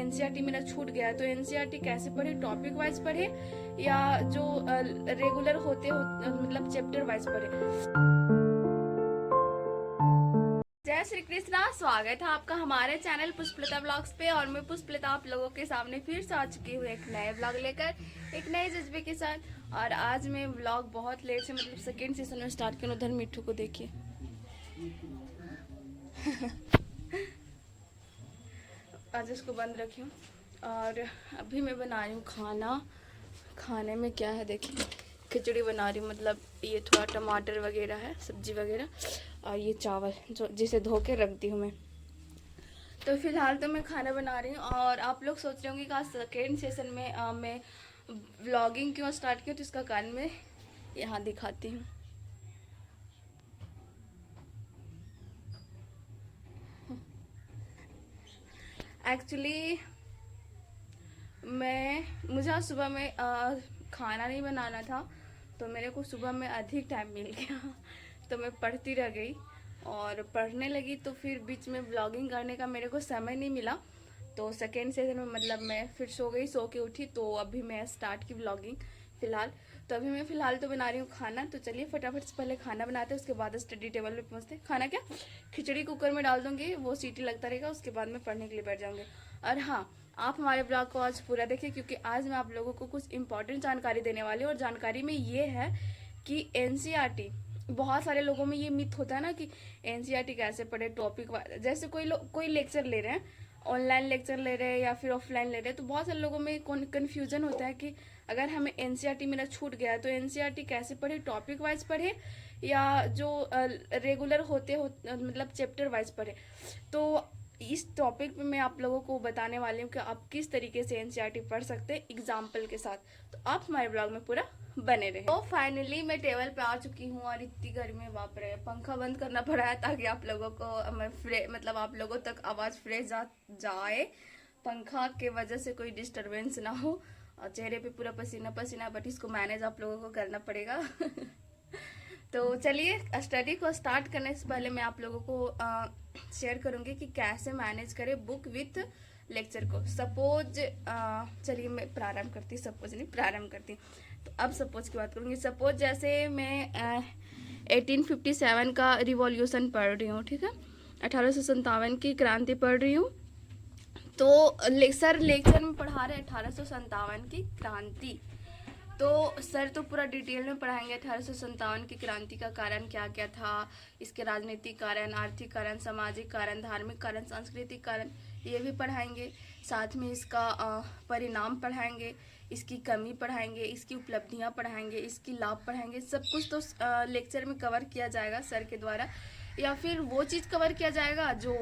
NCERT मेरा छूट गया है, तो एनसीईआरटी कैसे पढ़े, टॉपिक वाइज पढ़े या जो रेगुलर मतलब चैप्टर वाइज पढ़े। जय श्री कृष्णा, स्वागत है आपका हमारे चैनल पुष्पलता ब्लॉग्स पे। और मैं पुष्पलता आप लोगों के सामने फिर से आ चुकी हूँ एक नए ब्लॉग लेकर, एक नए जज्बे के साथ। और आज मैं ब्लॉग बहुत लेट से मतलब सेकेंड सीजन में स्टार्ट किया। उधर मिट्टू को देखिए आज इसको बंद रखी हूँ। और अभी मैं बना रही हूँ खाना। खाने में क्या है देखिए, खिचड़ी बना रही हूँ, मतलब ये थोड़ा टमाटर वगैरह है, सब्जी वगैरह, और ये चावल जो जिसे धो के रख दी हूँ मैं। तो फिलहाल तो मैं खाना बना रही हूँ। और आप लोग सोच रहे होंगे कि आज सेकेंड सेशन में मैं व्लॉगिंग क्यों स्टार्ट की, तो इसका कारण मैं यहाँ दिखाती हूँ। एक्चुअली मुझे आज सुबह में खाना नहीं बनाना था, तो मेरे को सुबह में अधिक टाइम मिल गया तो मैं पढ़ती रह गई और पढ़ने लगी। तो फिर बीच में व्लॉगिंग करने का मेरे को समय नहीं मिला। तो सेकेंड सीजन में मतलब मैं फिर सो गई, सो के उठी, तो अभी मैं स्टार्ट की व्लॉगिंग फिलहाल। तो अभी मैं फिलहाल तो बना रही हूँ खाना। तो चलिए फटाफट से पहले खाना बनाते हैं, उसके बाद स्टडी टेबल पे पहुँचते। खाना क्या, खिचड़ी कुकर में डाल दूँगी, वो सीटी लगता रहेगा, उसके बाद मैं पढ़ने के लिए बैठ जाऊँगी। और हाँ, आप हमारे ब्लॉग को आज पूरा देखिए, क्योंकि आज मैं आप लोगों को कुछ इंपॉर्टेंट जानकारी देने वाली हूँ। और जानकारी में ये है कि एनसीईआरटी, बहुत सारे लोगों में ये मिथ होता है ना कि एनसीईआरटी कैसे पढ़े, टॉपिक जैसे कोई लेक्चर ले रहे हैं, ऑनलाइन लेक्चर ले रहे हैं या फिर ऑफलाइन ले रहे हैं, तो बहुत सारे लोगों में कन्फ्यूजन होता है कि अगर हमें एनसीईआरटी मेरा छूट गया है तो एनसीईआरटी कैसे पढ़े, टॉपिक वाइज पढ़े या जो रेगुलर मतलब चैप्टर वाइज पढ़े। तो इस टॉपिक पे मैं आप लोगों को बताने वाली हूँ कि आप किस तरीके से एनसीईआरटी पढ़ सकते हैं एग्जाम्पल के साथ। तो आप हमारे ब्लॉग में पूरा बने रहे। तो फाइनली मैं टेबल पे आ चुकी हूँ और इतनी गर्मी, बाप रे, पंखा बंद करना पड़ा है ताकि आप लोगों को मतलब आप लोगों तक आवाज फ्रेश जाए, पंखा के वजह से कोई डिस्टरबेंस ना हो। और चेहरे पे पूरा पसीना पसीना, बट इसको मैनेज आप लोगों को करना पड़ेगा तो चलिए स्टडी को स्टार्ट करने से पहले मैं आप लोगों को शेयर करूंगी कि कैसे मैनेज करें बुक विथ लेक्चर को। सपोज चलिए मैं प्रारंभ करती। तो अब सपोज की बात करूंगी। सपोज जैसे मैं 1857 का रिवॉल्यूशन पढ़ रही हूँ, ठीक है, 1857 की क्रांति पढ़ रही हूँ। तो लेक्चर में पढ़ा रहे 1857 की क्रांति। तो सर तो पूरा डिटेल में पढ़ाएंगे 1857 की क्रांति का कारण क्या क्या था, इसके राजनीतिक कारण, आर्थिक कारण, सामाजिक कारण, धार्मिक कारण, सांस्कृतिक कारण, ये भी पढ़ाएंगे। साथ में इसका परिणाम पढ़ाएंगे, इसकी कमी पढ़ाएंगे, इसकी उपलब्धियां पढ़ाएंगे, इसकी लाभ पढ़ाएंगे। सब कुछ तो लेक्चर में कवर किया जाएगा सर के द्वारा, या फिर वो चीज़ कवर किया जाएगा जो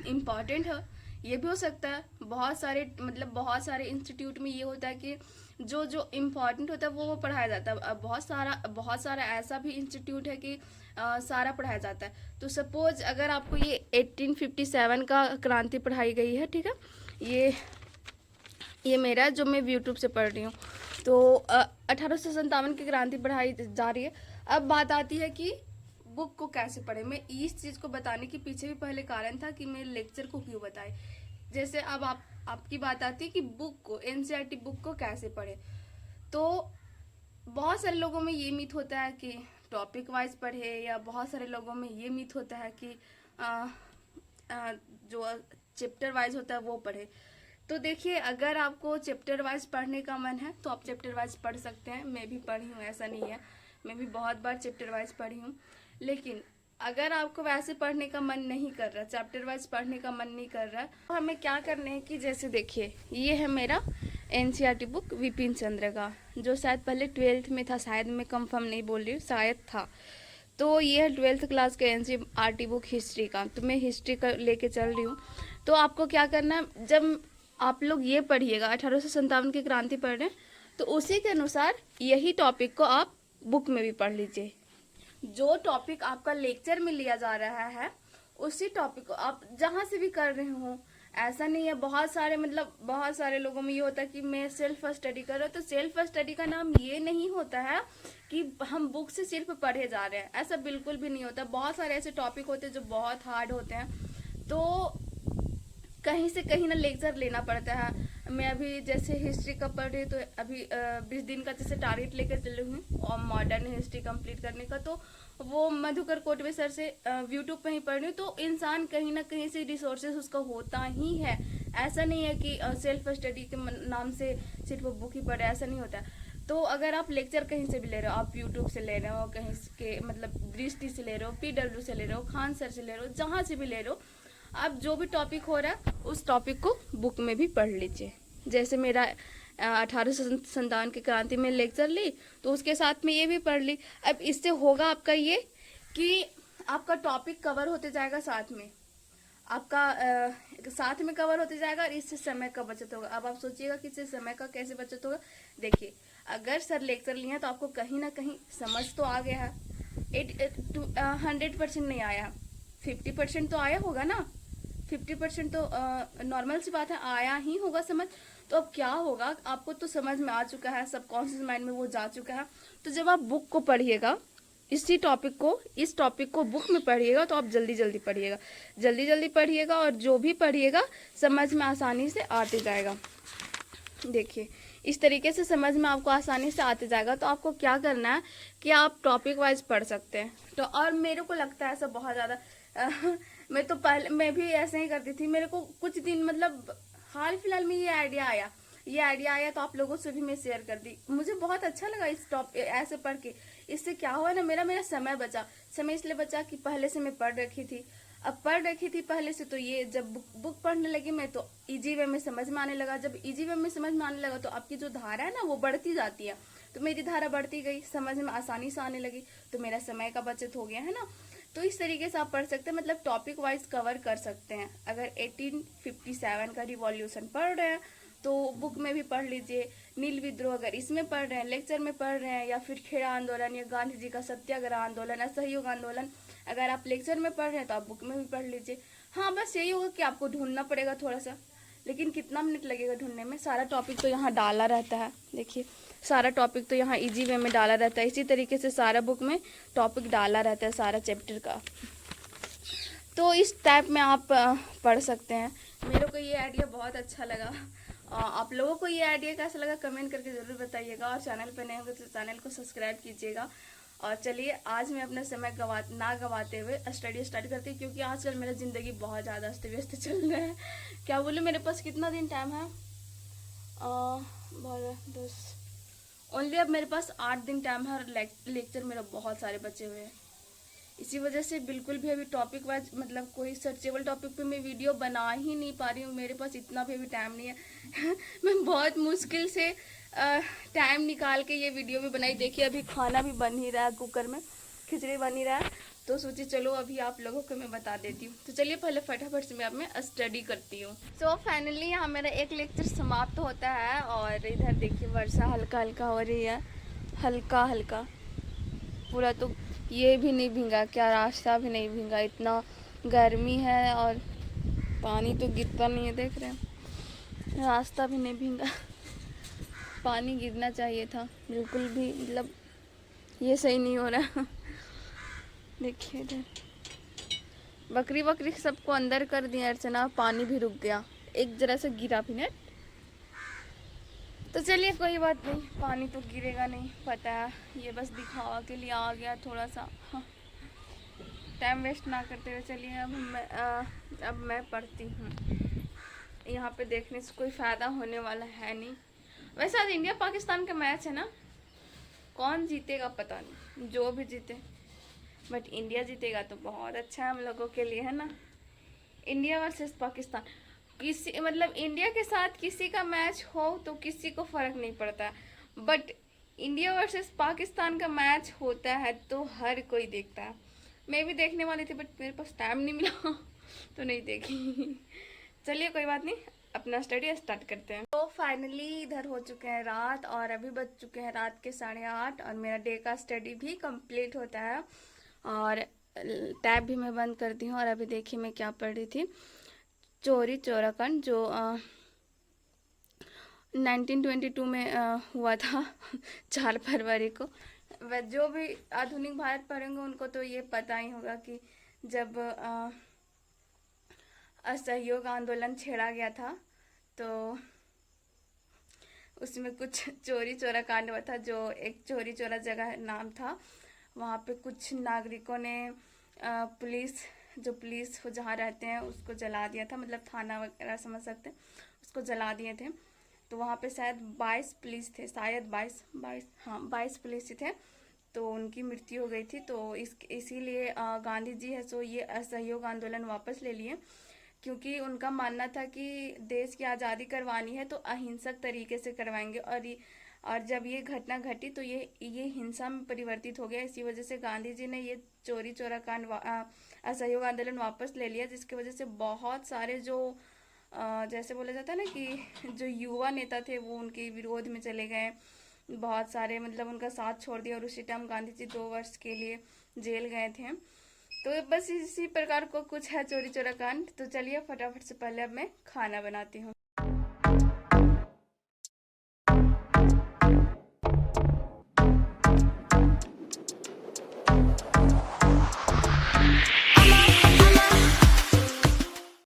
इम्पॉर्टेंट है। ये भी हो सकता है, बहुत सारे इंस्टीट्यूट में ये होता है कि जो इम्पोर्टेंट होता है वो पढ़ाया जाता है। बहुत सारा ऐसा भी इंस्टीट्यूट है कि सारा पढ़ाया जाता है। तो सपोज अगर आपको ये 1857 का क्रांति पढ़ाई गई है, ठीक है, ये मेरा जो मैं यूट्यूब से पढ़ रही हूँ, तो 1857 की क्रांति पढ़ाई जा रही है। अब बात आती है कि बुक को कैसे पढ़े। मैं इस चीज़ को बताने के पीछे भी पहले कारण था कि मैं लेक्चर को क्यों बताए। जैसे अब आपकी बात आती है कि बुक को, एनसीईआरटी बुक को कैसे पढ़े। तो बहुत सारे लोगों में ये मिथ होता है कि टॉपिक वाइज पढ़े, या बहुत सारे लोगों में ये मिथ होता है कि जो चैप्टर वाइज होता है वो पढ़े। तो देखिए, अगर आपको चैप्टर वाइज पढ़ने का मन है तो आप चैप्टर वाइज पढ़ सकते हैं। मैं भी पढ़ी हूँ, ऐसा नहीं है, मैं भी बहुत बार चैप्टर वाइज पढ़ी हूँ। लेकिन अगर आपको वैसे पढ़ने का मन नहीं कर रहा, चैप्टर वाइज पढ़ने का मन नहीं कर रहा, तो हमें क्या करना है कि जैसे देखिए, ये है मेरा एनसीईआरटी बुक विपिन चंद्र का, जो शायद पहले 12th में था, शायद मैं कंफर्म नहीं बोल रही हूँ, शायद था। तो ये है 12th क्लास का एनसीईआरटी बुक हिस्ट्री का। तो मैं हिस्ट्री का लेके चल रही हूँ। तो आपको क्या करना है, जब आप लोग ये पढ़िएगा 1857 की क्रांति पढ़ रहे हैं, तो उसी के अनुसार यही टॉपिक को आप बुक में भी पढ़ लीजिए। जो टॉपिक आपका लेक्चर में लिया जा रहा है उसी टॉपिक को आप जहाँ से भी कर रहे हो। ऐसा नहीं है, बहुत सारे लोगों में ये होता है कि मैं सेल्फ स्टडी कर रहा हूँ। तो सेल्फ स्टडी का नाम ये नहीं होता है कि हम बुक से सिर्फ पढ़े जा रहे हैं, ऐसा बिल्कुल भी नहीं होता। बहुत सारे ऐसे टॉपिक होते हैं जो बहुत हार्ड होते हैं। तो कहीं से कहीं ना लेक्चर लेना पड़ता है। मैं अभी जैसे हिस्ट्री का पढ़ रही, तो अभी 20 दिन का जैसे टारगेट लेकर चल रही हूँ और मॉडर्न हिस्ट्री कंप्लीट करने का, तो वो मधुकर कोटवे सर से यूट्यूब पे ही पढ़ रही हूँ। तो इंसान कहीं ना कहीं से रिसोर्सेज उसका होता ही है। ऐसा नहीं है कि सेल्फ स्टडी के नाम से सिर्फ बुक ही पढ़े, ऐसा नहीं होता। तो अगर आप लेक्चर कहीं से भी ले रहे हो, आप यूट्यूब से ले रहे हो, कहीं के मतलब दृष्टि से ले रहे हो, PW से ले रहे हो, खान सर से ले रहे हो, जहाँ से भी ले रहे हो, आप जो भी टॉपिक हो रहा है उस टॉपिक को बुक में भी पढ़ लीजिए। जैसे मेरा 1857 की क्रांति में लेक्चर ली, तो उसके साथ में ये भी पढ़ ली। अब इससे होगा आपका ये कि आपका टॉपिक कवर होते जाएगा, साथ में आपका साथ में कवर होते जाएगा, और इससे समय का बचत होगा। अब आप सोचिएगा कि इससे समय का कैसे बचत होगा। देखिए, अगर सर लेक्चर लिए हैं तो आपको कहीं ना कहीं समझ तो आ गया है। 100% नहीं आया, 50% तो आया होगा ना। 50% तो नॉर्मल सी बात है, आया ही होगा समझ। तो अब क्या होगा, आपको तो समझ में आ चुका है, सबकॉन्शियस माइंड में वो जा चुका है। तो जब आप बुक को पढ़िएगा, इस टॉपिक को बुक में पढ़िएगा, तो आप जल्दी जल्दी पढ़िएगा, और जो भी पढ़िएगा समझ में आसानी से आते जाएगा। देखिए, इस तरीके से समझ में आपको आसानी से आते जाएगा। तो आपको क्या करना है कि आप टॉपिक वाइज पढ़ सकते हैं। तो और मेरे को लगता है ऐसा बहुत ज़्यादा मैं भी ऐसे ही करती थी। मेरे को कुछ दिन मतलब हाल फिलहाल में ये आइडिया आया, तो आप लोगों से भी मैं शेयर कर दी। मुझे बहुत अच्छा लगा इस टॉपिक ऐसे पढ़ के। इससे क्या हुआ ना, मेरा समय बचा। समय इसलिए बचा कि पहले से मैं पढ़ रखी थी। अब पढ़ रखी थी पहले से, तो ये जब बुक पढ़ने लगी मैं, तो इजी वे में समझ में आने लगा। जब इजी वे में समझ में आने लगा, तो आपकी जो धारा है ना, वो बढ़ती जाती है। तो मेरी धारा बढ़ती गई, समझ में आसानी से आने लगी, तो मेरा समय का बचत हो गया, है ना। तो इस तरीके से आप पढ़ सकते हैं, मतलब टॉपिक वाइज कवर कर सकते हैं। अगर 1857 का रिवॉल्यूशन पढ़ रहे हैं तो बुक में भी पढ़ लीजिए। नील विद्रोह अगर इसमें पढ़ रहे हैं, लेक्चर में पढ़ रहे हैं, या फिर खेड़ा आंदोलन या गांधी जी का सत्याग्रह आंदोलन, असहयोग आंदोलन अगर आप लेक्चर में पढ़ रहे हैं तो आप बुक में भी पढ़ लीजिए। हाँ, बस यही होगा कि आपको ढूंढना पड़ेगा थोड़ा सा, लेकिन कितना मिनट लगेगा ढूंढने में। सारा टॉपिक तो यहाँ डाला रहता है। देखिए, सारा टॉपिक तो यहाँ इजी वे में डाला रहता है। इसी तरीके से सारा बुक में टॉपिक डाला रहता है, सारा चैप्टर का। तो इस टाइप में आप पढ़ सकते हैं। मेरे को ये आइडिया बहुत अच्छा लगा। आप लोगों को ये आइडिया कैसा लगा कमेंट करके ज़रूर बताइएगा, और चैनल पर नए होंगे तो चैनल को सब्सक्राइब कीजिएगा। और चलिए, आज मैं अपना समय ना गवाते हुए स्टडी स्टार्ट करती हूँ, क्योंकि आजकल मेरा ज़िंदगी बहुत ज़्यादा अस्त व्यस्त चल रहा है। क्या बोलूँ, मेरे पास कितना दिन टाइम है, 10 ओनली। अब मेरे पास 8 दिन टाइम है, और लेक्चर मेरा बहुत सारे बचे हुए हैं। इसी वजह से बिल्कुल भी अभी टॉपिक वाइज मतलब कोई सर्चेबल टॉपिक पे मैं वीडियो बना ही नहीं पा रही हूँ। मेरे पास इतना भी अभी टाइम नहीं है। मैं बहुत मुश्किल से टाइम निकाल के ये वीडियो भी बनाई। देखिए, अभी खाना भी बन ही रहा है, कुकर में खिचड़ी बन ही रहा है। तो सोची चलो अभी आप लोगों को मैं बता देती हूँ। तो चलिए, पहले फटाफट से मैं अब मैं स्टडी करती हूँ। सो फाइनली यहाँ मेरा एक लेक्चर समाप्त होता है, और इधर देखिए वर्षा हल्का हल्का हो रही है, हल्का हल्का। पूरा तो ये भी नहीं भींगा, क्या रास्ता भी नहीं भींगा, इतना गर्मी है और पानी तो गिरता नहीं है। देख रहे हैं, रास्ता भी नहीं भींगा। पानी गिरना चाहिए था, बिल्कुल भी मतलब ये सही नहीं हो रहा। देखिए इधर बकरी सबको अंदर कर दिया अर्चना, पानी भी रुक गया, एक जरा से गिरा भी नहीं। तो चलिए, कोई बात नहीं, पानी तो गिरेगा नहीं, पता है। ये बस दिखावा के लिए आ गया थोड़ा सा। हाँ, टाइम वेस्ट ना करते हुए चलिए अब मैं पढ़ती हूँ। यहाँ पे देखने से कोई फ़ायदा होने वाला है नहीं। वैसे आज इंडिया पाकिस्तान का मैच है ना, कौन जीतेगा पता नहीं, जो भी जीते, बट इंडिया जीतेगा तो बहुत अच्छा है हम लोगों के लिए, है ना। इंडिया वर्सेस पाकिस्तान, किसी मतलब इंडिया के साथ किसी का मैच हो तो किसी को फ़र्क नहीं पड़ता, बट इंडिया वर्सेस पाकिस्तान का मैच होता है तो हर कोई देखता है। मैं भी देखने वाली थी, बट मेरे पास टाइम नहीं मिला तो नहीं देखी। चलिए, कोई बात नहीं, अपना स्टडी स्टार्ट करते हैं। तो फाइनली इधर हो चुके हैं रात, और अभी बज चुके हैं रात के 8:30, और मेरा डे का स्टडी भी कंप्लीट होता है। और टैब भी मैं बंद करती हूँ। और अभी देखिए मैं क्या पढ़ रही थी, चोरी चोराकांड, जो 1922 में हुआ था 4 फरवरी को। जो भी आधुनिक भारत पढ़ेंगे उनको तो ये पता ही होगा कि जब असहयोग आंदोलन छेड़ा गया था। तो उसमें कुछ चोरी चोरा कांड हुआ था। जो एक चोरी चोरा जगह नाम था, वहाँ पे कुछ नागरिकों ने पुलिस, जो पुलिस वो जहाँ रहते हैं उसको जला दिया था, मतलब थाना वगैरह समझ सकते हैं, उसको जला दिए थे। तो वहाँ पे शायद 22 पुलिस थे, शायद 22 हाँ 22 पुलिस थे। तो उनकी मृत्यु हो गई थी। तो इसीलिए गांधी जी है सो ये असहयोग आंदोलन वापस ले लिए, क्योंकि उनका मानना था कि देश की आज़ादी करवानी है तो अहिंसक तरीके से करवाएंगे। और जब ये घटना घटी तो ये हिंसा में परिवर्तित हो गया। इसी वजह से गांधी जी ने ये चोरी चोरा कांड असहयोग आंदोलन वापस ले लिया, जिसकी वजह से बहुत सारे जो जैसे बोला जाता है ना कि जो युवा नेता थे वो उनके विरोध में चले गए। बहुत सारे मतलब उनका साथ छोड़ दिया, और उसी टाइम गांधी जी 2 वर्ष के लिए जेल गए थे। तो बस इसी प्रकार को कुछ है चोरी चोरा कांड। तो चलिए फटाफट से पहले अब मैं खाना बनाती हूँ।